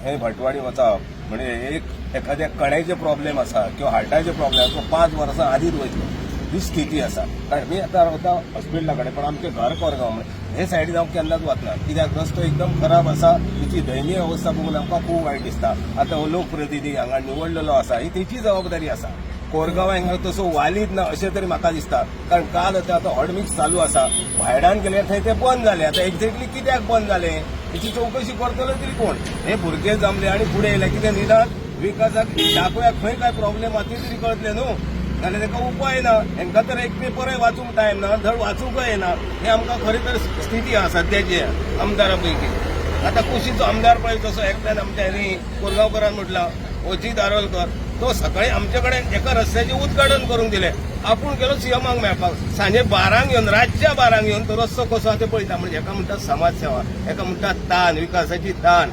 हे भटवाडी वचप म्हणजे एक एखाद्या कण्याचे प्रॉब्लेम असा किंवा हार्टाचे प्रॉब्लेम तो 5 वर्सां आदींच वयतलो ही स्थिती आसा. कारण मी आता रावता हॉस्पिटला कडेन पण आमचें घर कोरगांव म्हणजे हे सायडीन हांव केन्नाच वचना कित्याक रस्तो एकदम खराब आसा. तिची दयनीय अवस्था पळोवन आमकां खूब वायट दिसता. आतां हो लोकप्रतिनिधी हांगा निवडलेलो आसा ही तेची जबाबदारी आसा. कोरगांव हांगा तसो वालीत ना अशें तरी म्हाका दिसता. कारण काल आतां हॉटमिक्स चालू आसा भायल्यान गेले थंय ते बंद जाले. आतां एक्झॅक्टली कित्याक बंद जाले हेची चवकशी करतलो तरी कोण. हे भुरगे जमले आनी फुडें येयले कितें निदान विकासाक दाखोवयाक खंय काय प्रॉब्लेम आसा ती तरी कळटलें न्हू. जाल्यार ताका उपाय ना. हांकां तर एक पेपरय वाचूंक टायम ना धड वाचूंकय येना. हे आमकां खरी तर स्थिती आसा सद्याची आमदारा पैकी. आतां कुशीचो आमदार पळय तसो एकट्यान आमच्या कोरगांवकरान म्हटला अजित दारोलकर तो सकाळी आमचे कडेन एका रस्त्याचें उद्घाटन करून दिलें. आपूण गेलो सीएमाक मेळपाक सांजे 12 येवन रातच्या 12 येवन तो रस्तो कसो आसा ते पळयता. म्हणजे एका म्हणटा समाज सेवा एका म्हणटा तान विकासाची तान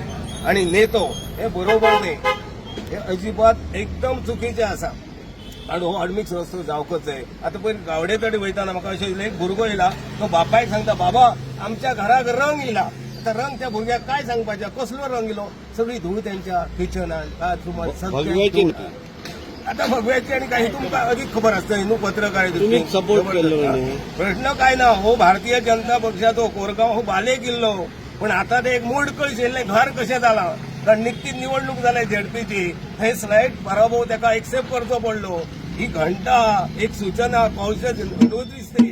आनी नेतो हे बरोबर न्ही. हे अजिबात एकदम चुकीचें आसा. आणि हो अडमिक्स रस्तो जावकच जाय. आतां पळय गावडे कडेन वयताना म्हाका अशें दिसलें एक भुरगो येयला तो बापायक सांगता बाबा आमच्या घराक रंग येयला. आतां रंग त्या भुरग्याक काय सांगपाचें कसलो रंग येयलो सगळी धूळ त्यांच्या किचनान बाथरुमान आता भगव्याची आणि काही तुमकां अधिक खबर आसता न्हू पत्रकार सपोर्ट केलो. प्रश्न काय ना. हो भारतीय जनता पक्षाचो कोरगांव हो बाले किल्लो पण आता ते एक मोडकळीस येयल्लें घर कशें जालां. कारण निकतीच निवडणूक जाल्या झेडपीची थंय स्लायड पराभव ताका एक्सेप्ट करचो पडलो. ही घंटा एक सूचना कौशल दिसते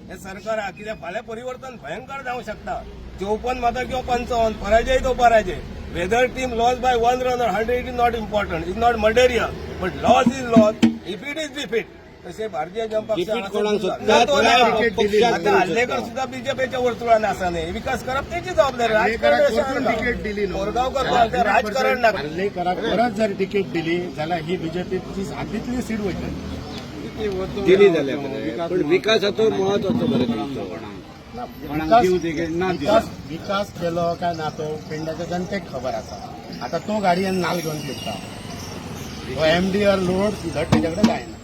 हे सरकाराक कित्याक फाल्यां परिवर्तन भयंकर जावंक शकता. 54 मतां किंवा 55 पराजय तो पराजय. Whether team lost by 1 run or 100 is not important. It's not material. But loss is loss. Defeat is defeat. तसे भारतीय जनता पक्ष आता हल्लेकर सुद्धा बीजेपीच्या वर्तुळात आसा न्ही. विकास करप त्याची जबाबदारी. राजकारण तिकीट दिली कोरगांवकर राजकारण नाका. हल्लेकराक परत जर तिकीट दिली जाल्यार ही बीजेपीची सातलीतली सीट वयतली दिली जाल्यार पण विकासाचो महत्वाचो बरें विकास केलो काय ना तो पेंड्याच्या जनतेक खबर आसा. आता तो गाडयेन नाल घेवन फिरता तो एमडीआर लोड धड तेजे कडेन जायना.